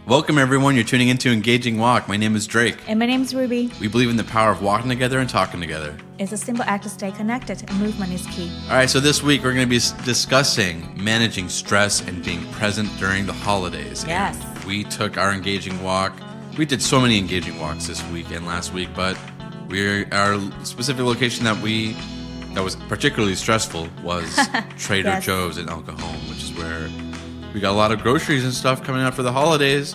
Welcome, everyone. You're tuning into Engaging Walk. My name is Drake. And my name is Rubie. We believe in the power of walking together and talking together. It's a simple act to stay connected, and movement is key. All right, so this week we're going to be discussing managing stress and being present during the holidays. Yes. And we took our engaging walk. We did so many engaging walks this week and last week, but our specific location that was particularly stressful was Trader Yes. Joe's in El Cajon, which is where we got a lot of groceries and stuff coming up for the holidays.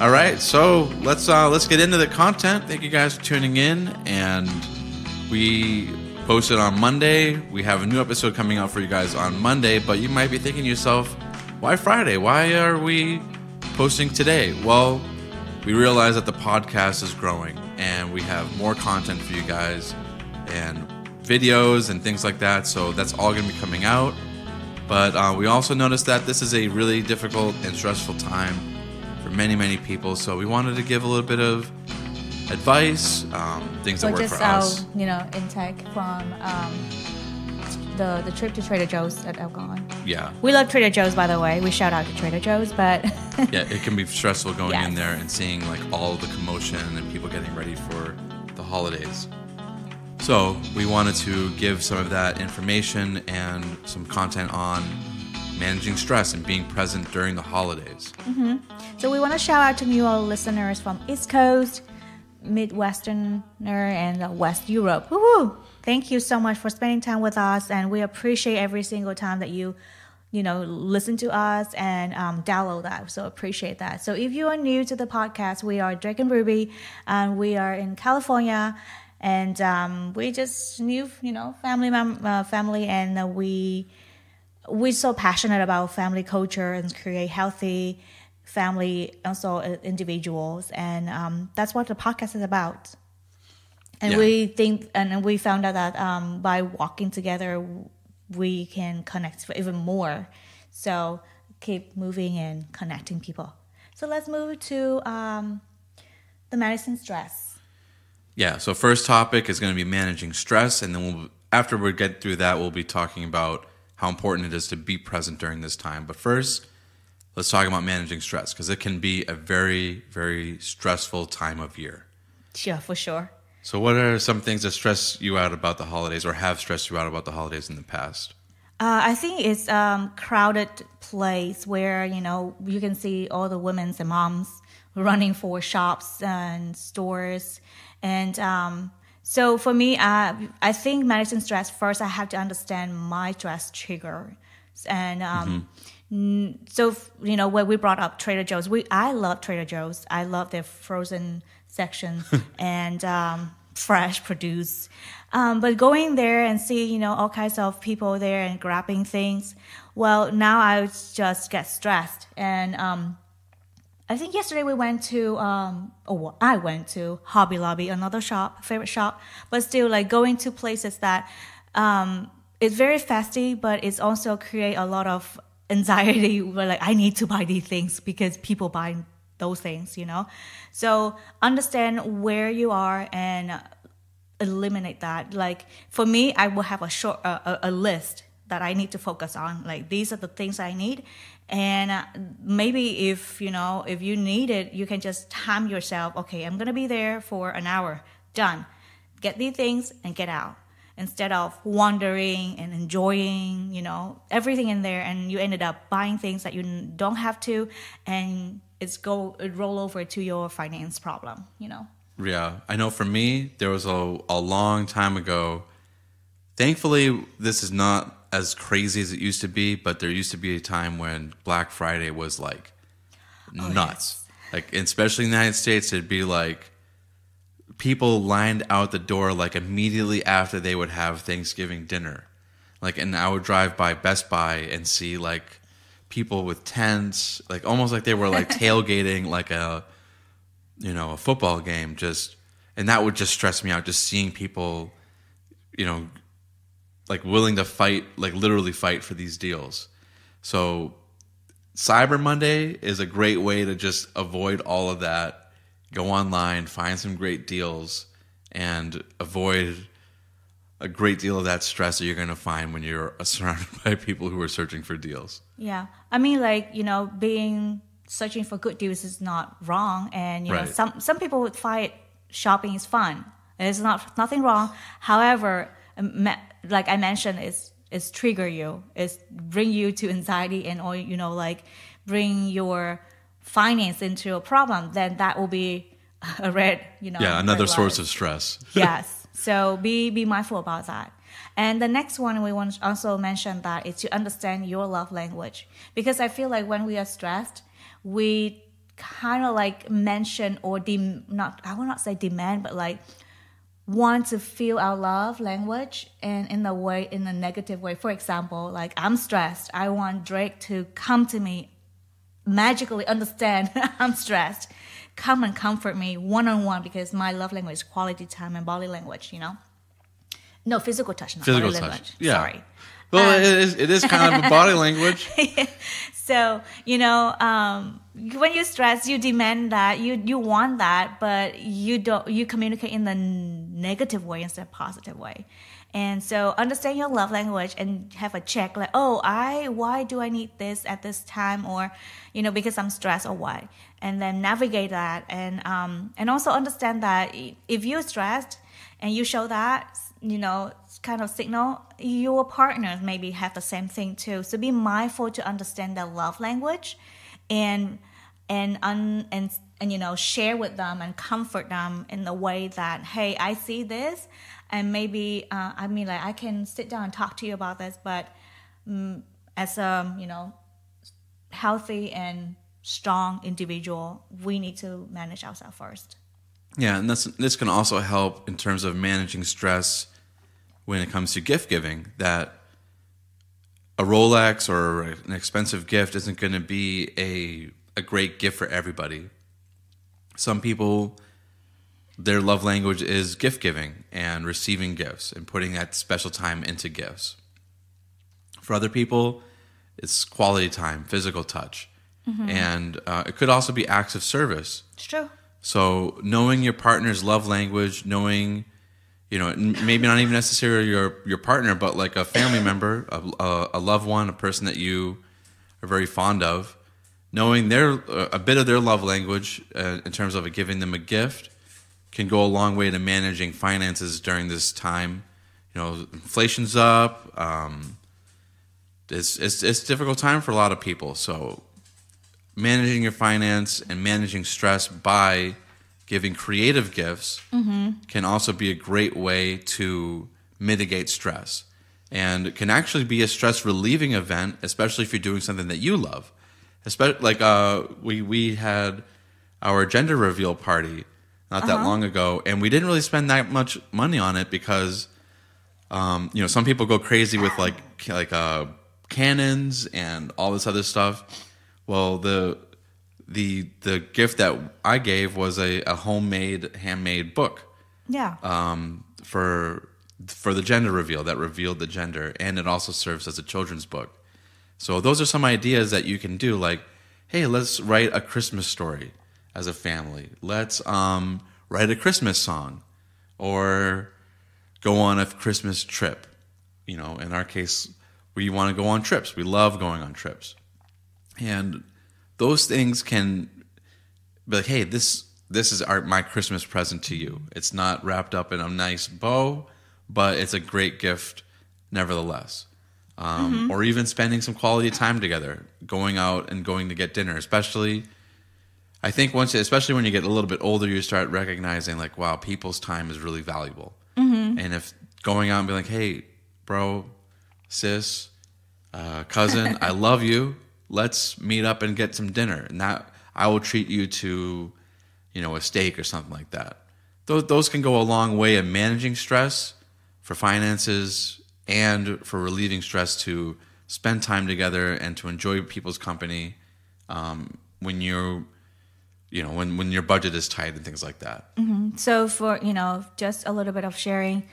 All right, so let's get into the content. Thank you guys for tuning in, and we posted on Monday. We have a new episode coming out for you guys on Monday, but you might be thinking to yourself, why Friday? Why are we posting today? Well, we realize that the podcast is growing, and we have more content for you guys, and videos and things like that, so that's all going to be coming out. But we also noticed that this is a really difficult and stressful time for many, many people. So we wanted to give a little bit of advice, things that work for us. Intake from the trip to Trader Joe's at El Cajon. Yeah. We love Trader Joe's, by the way. We shout out to Trader Joe's, but Yeah, it can be stressful going Yes. in there and seeing like all the commotion and people getting ready for the holidays. So we wanted to give some of that information and some content on managing stress and being present during the holidays. So we want to shout out to new listeners from East Coast, Midwesterner, and West Europe. Woo-hoo! Thank you so much for spending time with us, and we appreciate every single time that you listen to us and download that. So appreciate that. So if you are new to the podcast, we are Drake and Rubie, and we are in California. And we just new, family, and we're so passionate about family culture and create healthy family, also individuals, and that's what the podcast is about. And Yeah. we think, and we found out that by walking together, we can connect even more. So keep moving and connecting people. So let's move to the medicine stress. Yeah, so first topic is going to be managing stress, and then after we get through that, we'll be talking about how important it is to be present during this time. But first, let's talk about managing stress, because it can be a very, very stressful time of year. Yeah, for sure. So what are some things that stress you out about the holidays or have stressed you out about the holidays in the past? I think it's crowded place where, you can see all the women's and moms running for shops and stores. And so for me, I think managing stress, first I have to understand my stress trigger. And so, when we brought up Trader Joe's, I love Trader Joe's. I love their frozen section and fresh produce. But going there and see, all kinds of people there and grabbing things, well, now I just get stressed. And I think yesterday we went to, I went to Hobby Lobby, another favorite shop, but still like going to places that it's very festive, but it's also create a lot of anxiety where like I need to buy these things because people buy those things, So understand where you are and eliminate that. Like for me, I will have a list that I need to focus on. Like these are the things I need. And maybe if you need it, you can just time yourself. Okay, I'm going to be there for an hour. Done. Get these things and get out. Instead of wandering and enjoying, everything in there. And you ended up buying things that you don't have to. And it roll over to your finance problem, Yeah, I know for me, there was a long time ago. Thankfully, this is not as crazy as it used to be, but there used to be a time when Black Friday was like nuts. Yes. Like, especially in the United States, it'd be like people lined out the door like immediately after they would have Thanksgiving dinner. Like, and I would drive by Best Buy and see like people with tents, like almost like they were like tailgating like a football game, and that would just stress me out, just seeing people, like willing to fight, like literally fight for these deals. So Cyber Monday is a great way to just avoid all of that. Go online, find some great deals, and avoid a great deal of that stress that you're going to find when you're surrounded by people who are searching for deals. Yeah. I mean, like, being searching for good deals is not wrong. And, Right. some people would find shopping is fun. There's nothing wrong. However, like I mentioned, it's trigger you. It's bring you to anxiety and, or, like bring your finance into a problem. Then that will be a red, Another red source light. of stress. Yes. So be mindful about that. And the next one we want to also mention that is to understand your love language. Because I feel like when we are stressed, we kind of like mention or I will not say demand, but like want to feel our love language and in a negative way. For example, like I'm stressed. I want Drake to come to me, magically understand I'm stressed, come and comfort me one-on-one, because my love language is quality time and body language, No, physical touch, not Physical body touch. language. Yeah. Sorry. Well, it is kind of a body language. So, when you're stressed, you demand that, you want that, but you communicate in the negative way instead of positive way. And so understand your love language and have a check like, why do I need this at this time? Or, because I'm stressed or why? And then navigate that. And also understand that if you're stressed and you show that, kind of signal, your partners maybe have the same thing too. So be mindful to understand their love language and share with them and comfort them in the way that, hey, I see this, and maybe I can sit down and talk to you about this, but as a healthy and strong individual, we need to manage ourselves first. Yeah, and this can also help in terms of managing stress when it comes to gift giving, that a Rolex or an expensive gift isn't going to be a great gift for everybody. Some people, their love language is gift giving and receiving gifts and putting that special time into gifts. For other people, it's quality time, physical touch. Mm-hmm. And it could also be acts of service. It's true. So knowing your partner's love language, knowing, maybe not even necessarily your partner, but like a family member, a loved one, a person that you are very fond of, knowing a bit of their love language in terms of giving them a gift can go a long way to managing finances during this time. Inflation's up. It's a difficult time for a lot of people. So managing your finance and managing stress by giving creative gifts can also be a great way to mitigate stress, and can actually be a stress relieving event, especially if you're doing something that you love. Especially like we had our gender reveal party not that long ago, and we didn't really spend that much money on it because some people go crazy with like cannons and all this other stuff. Well, the gift that I gave was a handmade book. Yeah. For the gender reveal that revealed the gender, and it also serves as a children's book. So those are some ideas that you can do, like, hey, let's write a Christmas story as a family. Let's write a Christmas song, or go on a Christmas trip. In our case, we want to go on trips. We love going on trips, and those things can be like, hey, this is my Christmas present to you. It's not wrapped up in a nice bow, but it's a great gift nevertheless. Or even spending some quality time together, going out and going to get dinner. Especially when you get a little bit older, you start recognizing like, wow, people's time is really valuable. Mm-hmm. And if going out and be like, hey, bro, sis, cousin, I love you. Let's meet up and get some dinner, and that I will treat you to, a steak or something like that. Those can go a long way in managing stress for finances and for relieving stress, to spend time together and to enjoy people's company when when your budget is tight and things like that. Mm-hmm. So for just a little bit of sharing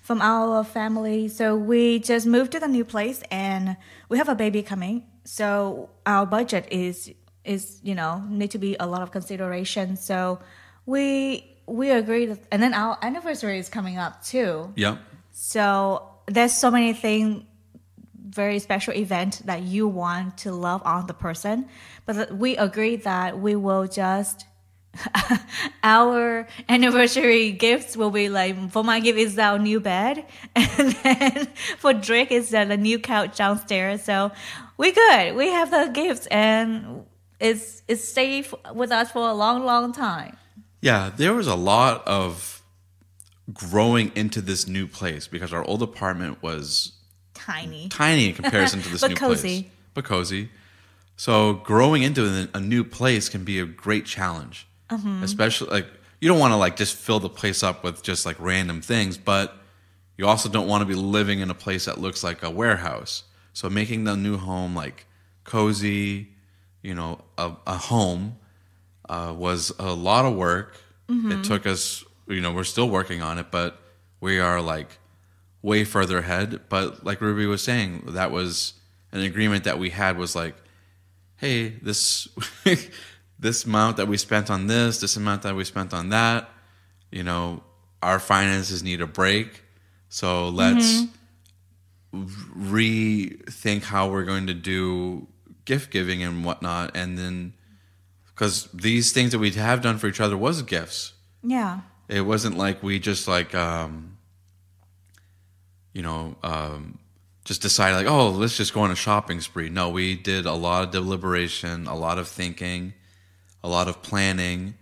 from our family. So we just moved to the new place and we have a baby coming. So our budget is need to be a lot of consideration. So we agreed, and then our anniversary is coming up too. Yeah. So there's so many things very special event that you want to love on the person. But we agree that we will just our anniversary gifts will be like, for my gift is our new bed, and then for Drake is the new couch downstairs. So we good. We have the gifts, and it's safe with us for a long time. Yeah, there was a lot of growing into this new place because our old apartment was Tiny in comparison to this but new cozy. place. But cozy. So growing into a new place can be a great challenge. Especially, like, you don't want to like just fill the place up with just like random things, but you also don't want to be living in a place that looks like a warehouse. So making the new home like cozy, a home was a lot of work. It took us, we're still working on it, but we are like way further ahead. But like Rubie was saying, that was an agreement that we had, was like, hey, this this amount that we spent on this amount that we spent on that, our finances need a break. So let's rethink how we're going to do gift giving and whatnot. And then, because these things that we have done for each other was gifts. Yeah. It wasn't like we just like, just decided like, oh, let's just go on a shopping spree. No, we did a lot of deliberation, a lot of thinking, a lot of planning,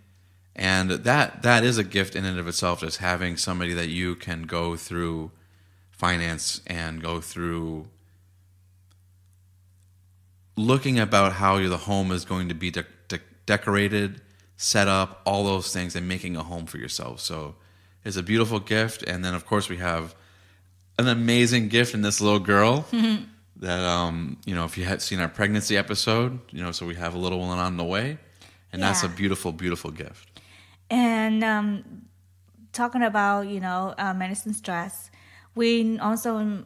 and that is a gift in and of itself, just having somebody that you can go through finance and go through looking about how the home is going to be decorated, set up, all those things, and making a home for yourself. So it's a beautiful gift. And then, of course, we have an amazing gift in this little girl that, if you had seen our pregnancy episode, so we have a little one on the way. And that's a beautiful, beautiful gift. And talking about, medicine stress, we also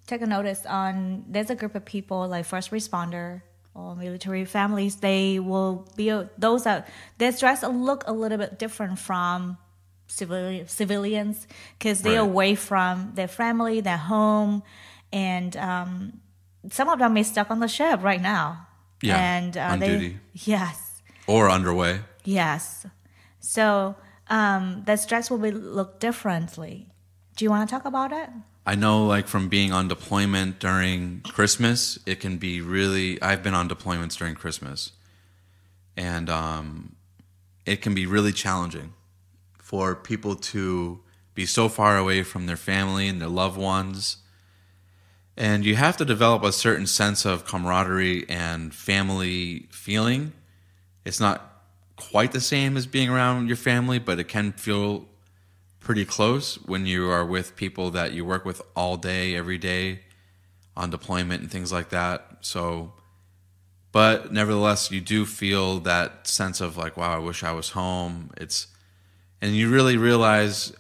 take a notice on, there's a group of people like first responder or military families. They will be, their stress will look a little bit different from civilians because they're away from their family, their home. And some of them are stuck on the ship right now. Yeah, and on duty. Yes. Or underway. Yes. So the stress will look differently. Do you want to talk about it? I know, like, from being on deployment during Christmas, it can be really... I've been on deployments during Christmas. And it can be really challenging for people to be so far away from their family and their loved ones. And you have to develop a certain sense of camaraderie and family feeling. It's not quite the same as being around your family, but it can feel pretty close when you are with people that you work with all day, every day, on deployment and things like that. So, but nevertheless, you do feel that sense of like, wow, I wish I was home. And you really realize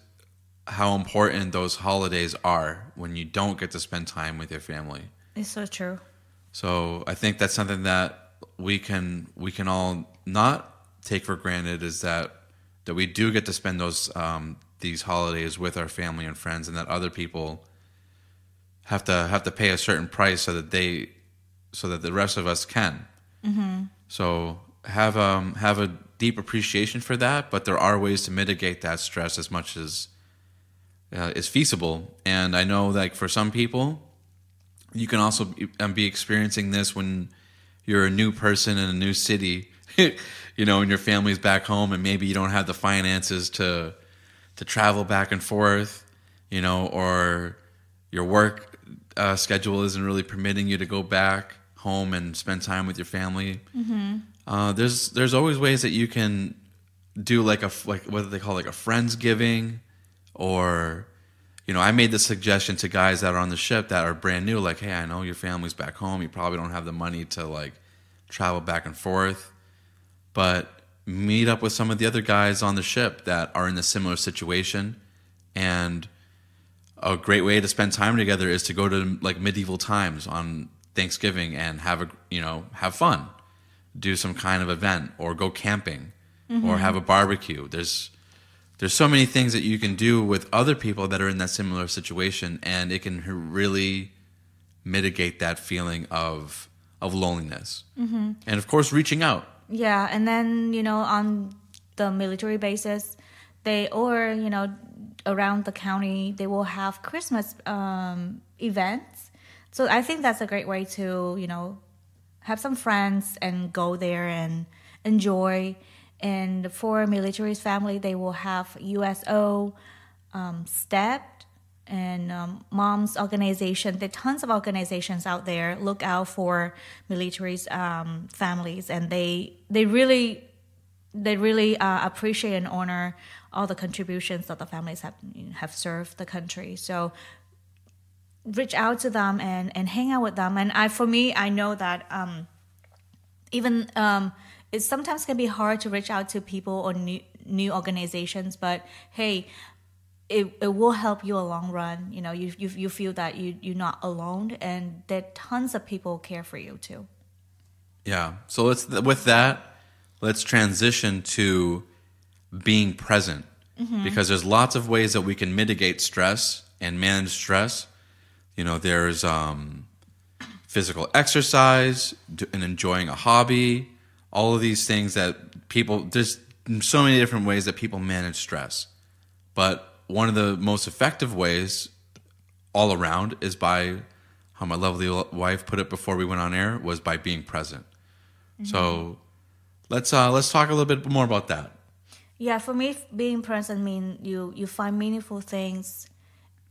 how important those holidays are when you don't get to spend time with your family. It's so true. So I think that's something that we can all not take for granted, is that we do get to spend these holidays with our family and friends, and that other people have to pay a certain price so that the rest of us can. Mm-hmm. So have a deep appreciation for that, but there are ways to mitigate that stress as much as is feasible. And I know, like, for some people, you can also be experiencing this when you're a new person in a new city, and your family's back home, and maybe you don't have the finances to travel back and forth, or your work schedule isn't really permitting you to go back home and spend time with your family. Mm-hmm. There's always ways that you can do like what do they call, like a Friendsgiving, or I made the suggestion to guys that are on the ship that are brand new, like, hey, I know your family's back home, you probably don't have the money to like travel back and forth, but meet up with some of the other guys on the ship that are in a similar situation. And a great way to spend time together is to go to like medieval times on Thanksgiving and have fun, do some kind of event, or go camping, mm-hmm. or have a barbecue. There's so many things that you can do with other people that are in that similar situation, and it can really mitigate that feeling of loneliness. And of course, reaching out. Yeah, and then, on the military bases, around the county, they will have Christmas events. So I think that's a great way to, have some friends and go there and enjoy. And for military's family, they will have USO, STEP, and mom's organization. There are tons of organizations out there. Look out for military's families, and they really appreciate and honor all the contributions that the families have served the country. So reach out to them and hang out with them. And I know that even it sometimes can be hard to reach out to people or new organizations, but hey, it will help you a long run. You feel that you're not alone, and there are tons of people care for you too. Yeah. So let's transition to being present, because there's lots of ways that we can mitigate stress and manage stress. There's physical exercise and enjoying a hobby, all of these things that there's so many different ways that people manage stress. But one of the most effective ways all around is by, how my lovely wife put it before we went on air, was by being present. So let's talk a little bit more about that. Yeah, for me, being present means you find meaningful things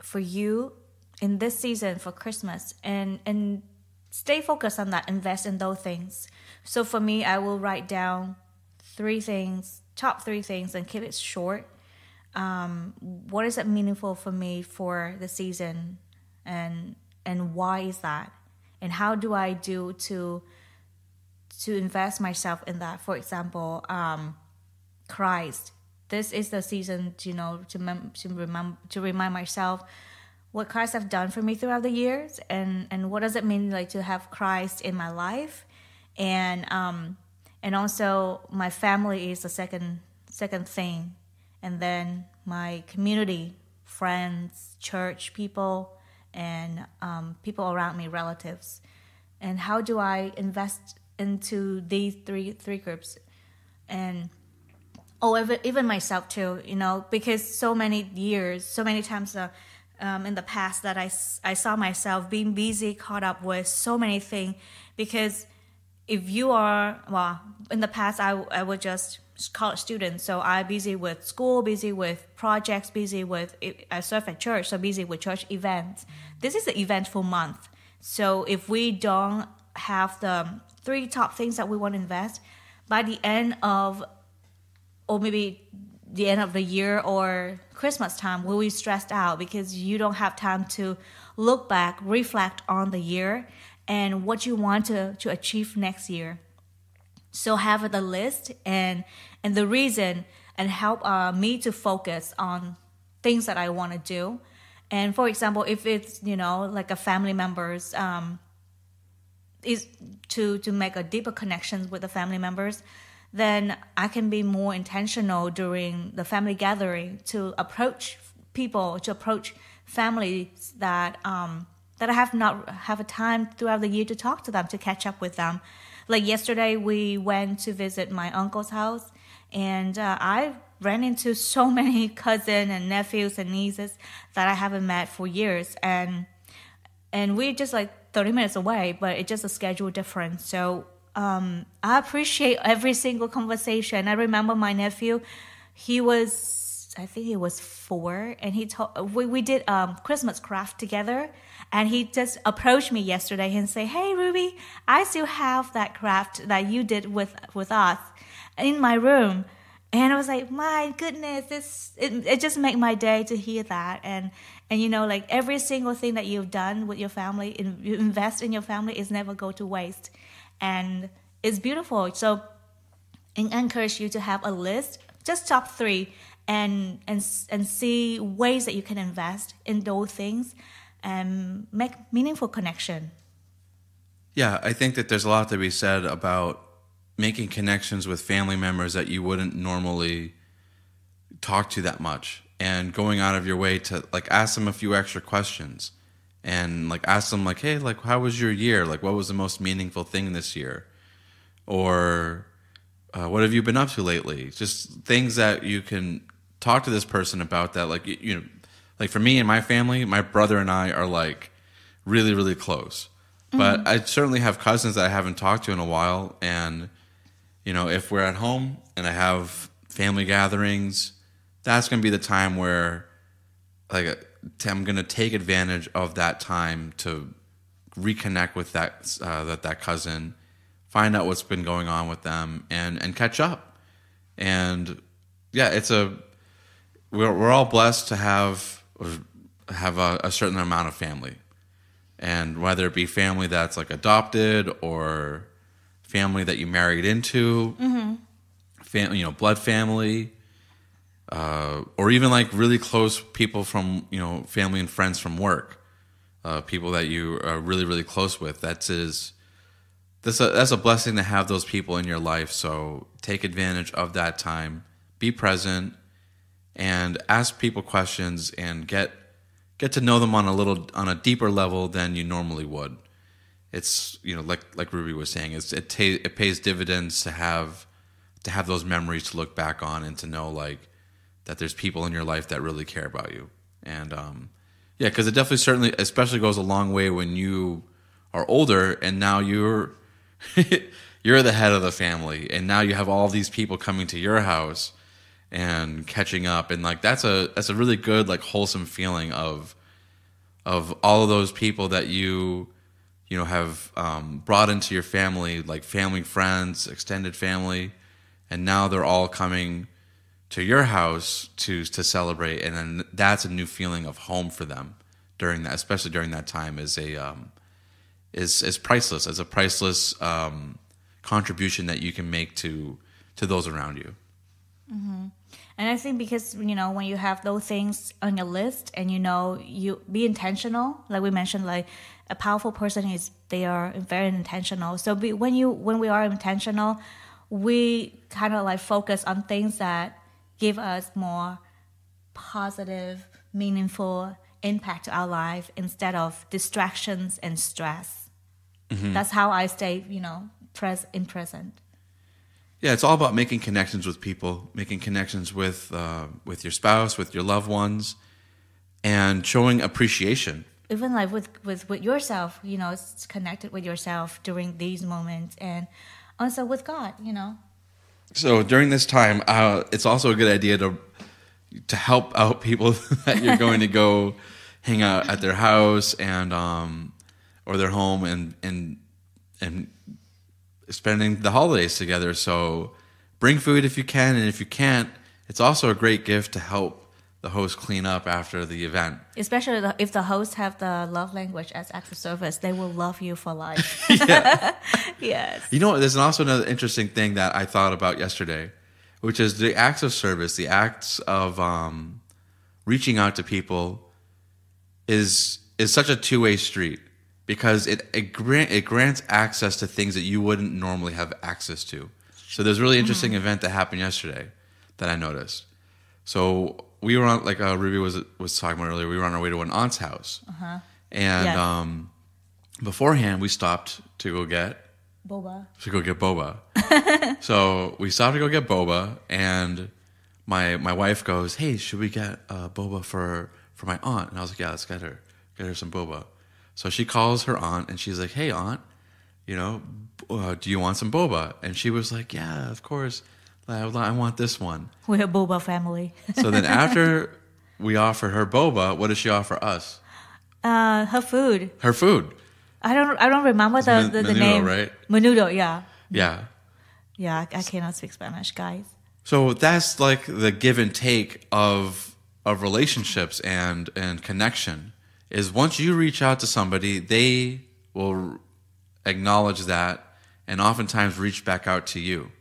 for you in this season for Christmas, and stay focused on that. Invest in those things. So for me, I will write down top three things, and keep it short. What is it meaningful for me for the season, and why is that, and how do I do to invest myself in that? For example, Christ. This is the season, to remind myself what Christ have done for me throughout the years, and what does it mean to have Christ in my life, and also my family is the second thing, and then my community, friends, church people, and people around me, relatives. And how do I invest into these three groups? And even myself too, because so many times in the past that I saw myself being busy, caught up with so many things. Because if you are, in the past I was just college student, so I'm busy with school, busy with projects, I serve at church, so busy with church events. This is an eventful month. So if we don't have the three top things that we want to invest, by the end of, or maybe the end of the year or Christmas time, we'll be stressed out because you don't have time to look back, reflect on the year and what you want to achieve next year. So have the list and the reason, and help me to focus on things that I want to do. And for example, if it's, like a family members, is to make a deeper connections with the family members, then I can be more intentional during the family gathering to approach people, to approach families that I have not have a time throughout the year to talk to them, to catch up with them. Like yesterday, we went to visit my uncle's house, and I ran into so many cousins and nephews and nieces that I haven't met for years, and we're just like 30 minutes away, but it's just a schedule difference. So I appreciate every single conversation. I remember my nephew, I think he was 4, and we did Christmas craft together, and he just approached me yesterday and say, "Hey Rubie, I still have that craft that you did with us in my room." And I was like, my goodness, it just made my day to hear that. And like every single thing that you've done with your family, you invest in your family, is never go to waste. And it's beautiful. So I encourage you to have a list, just top 3, and see ways that you can invest in those things and make meaningful connection. Yeah, I think that there's a lot to be said about making connections with family members that you wouldn't normally talk to that much, and going out of your way to like ask them a few extra questions, and like ask them like, hey, like how was your year? Like what was the most meaningful thing this year? Or what have you been up to lately? Just things that you can talk to this person about that, like, you know, like for me and my family, my brother and I are like really, really close. But I certainly have cousins that I haven't talked to in a while. And, you know, if we're at home and I have family gatherings, that's going to be the time where like I'm going to take advantage of that time to reconnect with that cousin, find out what's been going on with them, and catch up. And yeah, we're all blessed to have a certain amount of family. And whether it be family that's like adopted or family that you married into, blood family, or even like really close people from, you know, family and friends from work, people that you are really, really close with. That's a blessing to have those people in your life. So take advantage of that time, be present, and ask people questions and get to know them on a deeper level than you normally would. It's, you know, like Rubie was saying, it pays dividends to have those memories to look back on and to know like that there's people in your life that really care about you. And yeah, because it definitely certainly especially goes a long way when you are older and now you're you're the head of the family and now you have all these people coming to your house and catching up, and like that's a really good like wholesome feeling of all of those people that you know have brought into your family, like family, friends, extended family, and now they're all coming to your house to celebrate, and then that's a new feeling of home for them during that, especially during that time, is priceless, as a priceless contribution that you can make to those around you. Mm-hmm. And I think because, you know, when you have those things on your list and, you know, you be intentional, like we mentioned, like a powerful person they are very intentional. So when we are intentional, we kind of like focus on things that give us more positive, meaningful impact to our life instead of distractions and stress. Mm-hmm. That's how I stay, you know, in present. Yeah, it's all about making connections with people, making connections with your spouse, with your loved ones, and showing appreciation. Even like with yourself, you know, it's connected with yourself during these moments, and also with God, you know. So during this time, it's also a good idea to help out people that you're going to go hang out at their house and or their home and spending the holidays together. So bring food if you can, and if you can't, it's also a great gift to help the host clean up after the event. Especially if the hosts have the love language as acts of service, they will love you for life. Yes. You know, there's also another interesting thing that I thought about yesterday, which is the acts of service, the acts of reaching out to people is such a two-way street. Because it grants access to things that you wouldn't normally have access to. So there's a really interesting event that happened yesterday that I noticed. So we were on, like Rubie was talking about earlier, we were on our way to an aunt's house. Uh-huh. And yes. Beforehand, we stopped to go get boba. So we stopped to go get boba, and my wife goes, "Hey, should we get boba for my aunt?" And I was like, "Yeah, let's get her some boba." So she calls her aunt and she's like, "Hey, aunt, you know, do you want some boba?" And she was like, "Yeah, of course. I want this one." We're a boba family. So then after we offer her boba, what does she offer us? Her food. Her food. I don't remember the menudo, name. Right? Menudo, yeah. Yeah. Yeah, I cannot speak Spanish, guys. So that's like the give and take of relationships and connection. Is once you reach out to somebody, they will acknowledge that and oftentimes reach back out to you.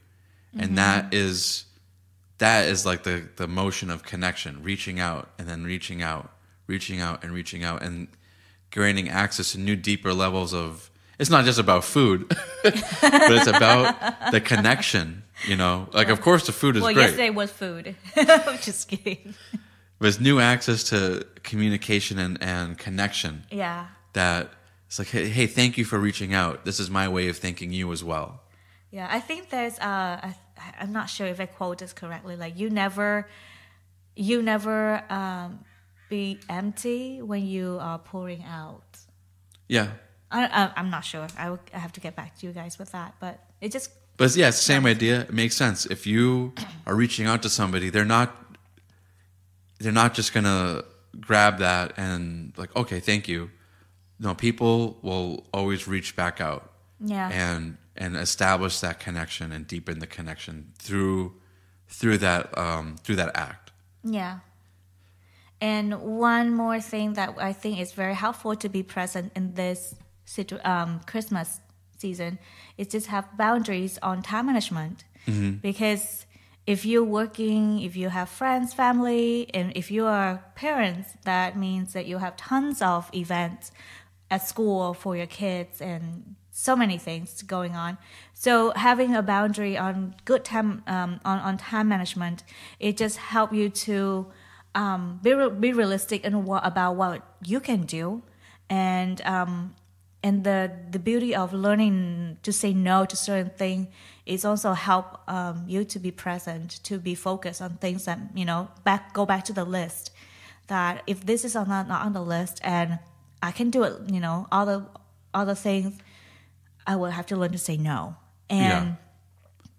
Mm-hmm. And that is like the motion of connection, reaching out and then reaching out and gaining access to new, deeper levels of, it's not just about food, but it's about the connection, you know. Like, of course, the food is great. Well, yesterday was food. I'm just kidding. There's new access to communication and connection. Yeah. That it's like, hey, thank you for reaching out. This is my way of thanking you as well. Yeah, I think there's I'm not sure if I quote this correctly. Like you never be empty when you are pouring out. Yeah. I'm not sure. I have to get back to you guys with that, but it just. But yeah, it's the same idea. It makes sense. If you are reaching out to somebody, they're not just gonna grab that and like, okay, thank you. No, people will always reach back out. Yeah. And establish that connection and deepen the connection through that act. Yeah. And one more thing that I think is very helpful to be present in this Christmas season is just have boundaries on time management. Mm-hmm. Because if you're working, if you have friends, family, and if you are parents, that means that you have tons of events at school for your kids and so many things going on. So having a boundary on good time on time management, it just help you to be realistic in about what you can do, and the beauty of learning to say no to certain things is also help you to be present, to be focused on things that go back to the list. That if this is not on the list and I can do it, all the things, I will have to learn to say no. And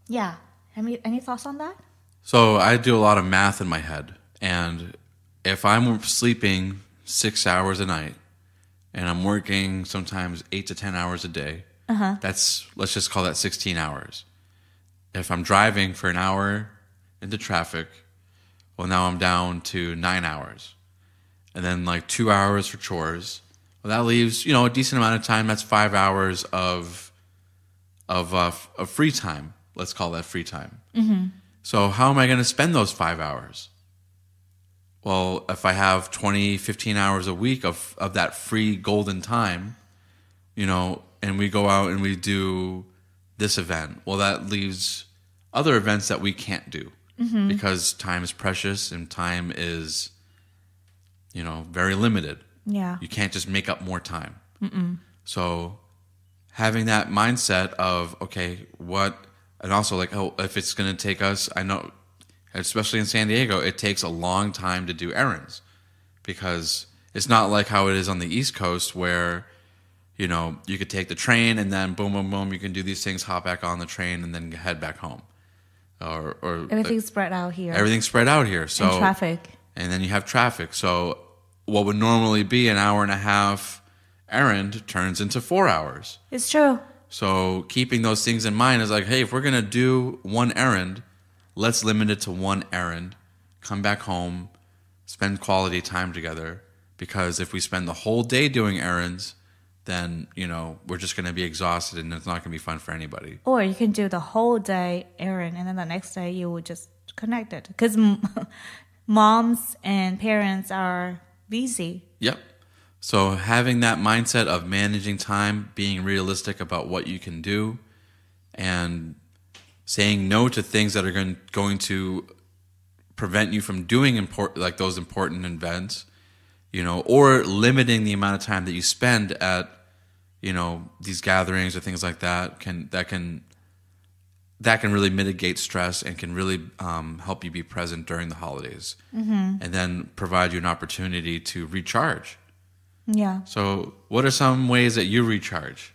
yeah. Any thoughts on that? So I do a lot of math in my head, and if I'm sleeping 6 hours a night and I'm working sometimes 8 to 10 hours a day, let's just call that 16 hours. If I'm driving for an hour into traffic, well, now I'm down to 9 hours. And then like 2 hours for chores. Well, that leaves, a decent amount of time. That's 5 hours of free time. Let's call that free time. Mm-hmm. So how am I going to spend those 5 hours? Well, if I have 20, 15 hours a week of that free golden time, and we go out and we do this event, well, that leaves other events that we can't do because time is precious and time is, very limited. Yeah. You can't just make up more time. Mm-mm. So having that mindset of, okay, and also like, if it's going to take us, I know, especially in San Diego, it takes a long time to do errands because it's not like how it is on the East Coast where, you could take the train and then boom, boom, boom, you can do these things, hop back on the train and then head back home. Or everything's spread out here. Everything's spread out here. So and traffic. And then you have traffic. So what would normally be an hour and a half errand turns into 4 hours. It's true. So keeping those things in mind is like, hey, if we're going to do one errand, let's limit it to one errand, come back home, spend quality time together. Because if we spend the whole day doing errands, then, we're just going to be exhausted and it's not going to be fun for anybody. Or you can do the whole day errand and then the next day you will just connect it. Because moms and parents are busy. Yep. So having that mindset of managing time, being realistic about what you can do, and saying no to things that are going to prevent you from doing those important events, or limiting the amount of time that you spend at, these gatherings or things like that can really mitigate stress and can really help you be present during the holidays, and then provide you an opportunity to recharge. Yeah. So what are some ways that you recharge?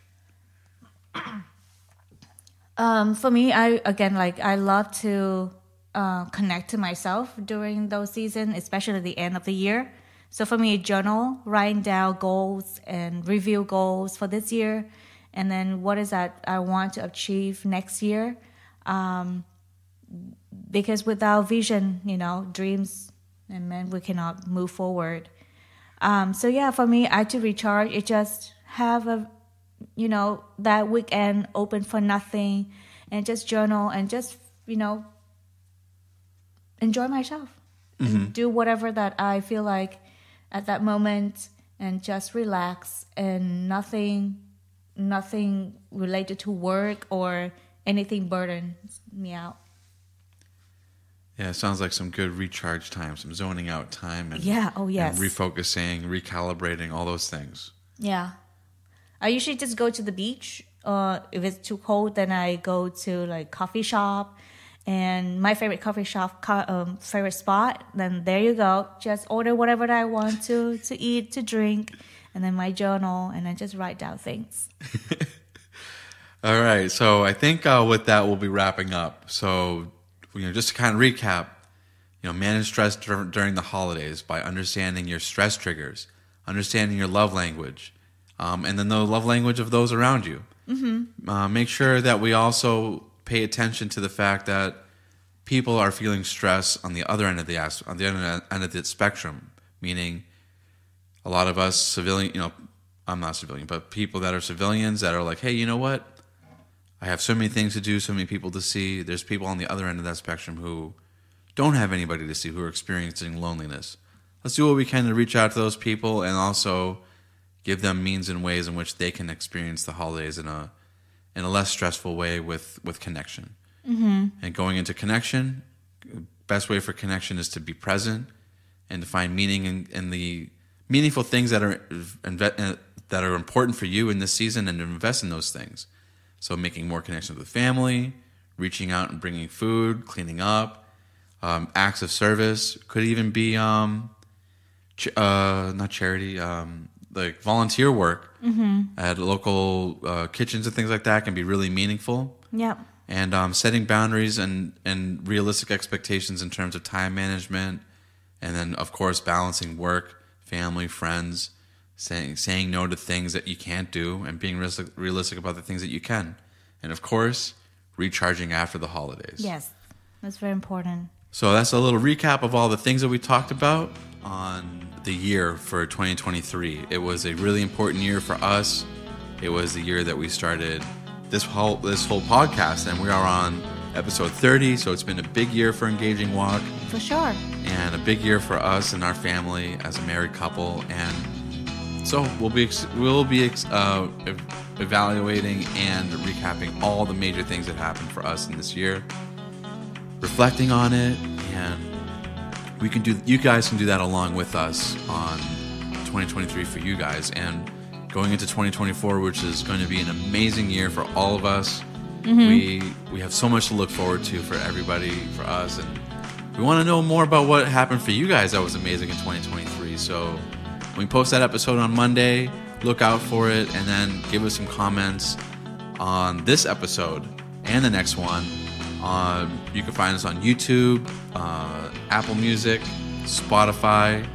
For me, I love to connect to myself during those seasons, especially the end of the year. So for me, journal, writing down goals and review goals for this year, and then what is that I want to achieve next year. Because without vision, dreams, and then we cannot move forward. So yeah, for me, I to recharge, it just have that weekend open for nothing and just journal and just, enjoy myself. Mm-hmm. And do whatever that I feel like at that moment and just relax and nothing related to work or anything burdens me out. Yeah, it sounds like some good recharge time, some zoning out time. And, Yeah, oh yes. And refocusing, recalibrating, all those things. Yeah. I usually just go to the beach. If it's too cold, then I go to like coffee shop. And my favorite coffee shop, favorite spot, then there you go. Just order whatever that I want to eat, to drink, and then my journal, and I just write down things. All right, so I think with that we'll be wrapping up. So, just to kind of recap, manage stress during the holidays by understanding your stress triggers, understanding your love language, and then the love language of those around you. Mm-hmm. Make sure that we also pay attention to the fact that people are feeling stress on the other end of the spectrum, meaning a lot of us civilian, I'm not civilian, but people that are civilians that are like, hey, you know what? I have so many things to do, so many people to see. There's people on the other end of that spectrum who don't have anybody to see, who are experiencing loneliness. Let's do what we can to reach out to those people and also give them means and ways in which they can experience the holidays in a less stressful way with connection. Mm-hmm. And going into connection, best way for connection is to be present and to find meaning in the meaningful things that are important for you in this season, and to invest in those things. So making more connections with family, reaching out and bringing food, cleaning up, acts of service. Could even be not charity, like volunteer work at local kitchens and things like that can be really meaningful. Yep. And setting boundaries and realistic expectations in terms of time management, and then of course balancing work, family, friends, saying no to things that you can't do, and being realistic about the things that you can, and of course recharging after the holidays. Yes, that's very important. So that's a little recap of all the things that we talked about on the year for 2023. It was a really important year for us. It was the year that we started this whole podcast, and we are on episode 30. So it's been a big year for Engaging Walk, for sure, and a big year for us and our family as a married couple. And so we'll be evaluating and recapping all the major things that happened for us in this year, reflecting on it, and you guys can do that along with us on 2023 for you guys, and going into 2024, which is going to be an amazing year for all of us. Mm-hmm. We have so much to look forward to for everybody, for us, and we want to know more about what happened for you guys that was amazing in 2023. So when we post that episode on Monday, look out for it, and then give us some comments on this episode and the next one. You can find us on YouTube, Apple Music, Spotify.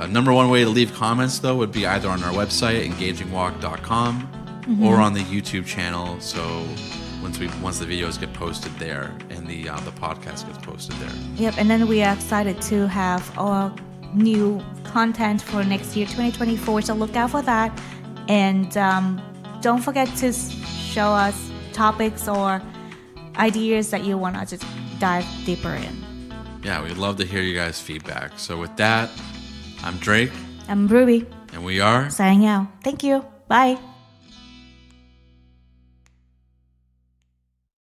Number one way to leave comments, though, would be either on our website, engagingwalk.com, or on the YouTube channel. So once the videos get posted there, and the podcast gets posted there. Yep, and then we are excited to have our new content for next year, 2024. So look out for that, and don't forget to show us topics or ideas that you want us to dive deeper in. Yeah, we'd love to hear you guys' feedback. So with that, I'm Drake. I'm Rubie. And we are signing out. Thank you. Bye.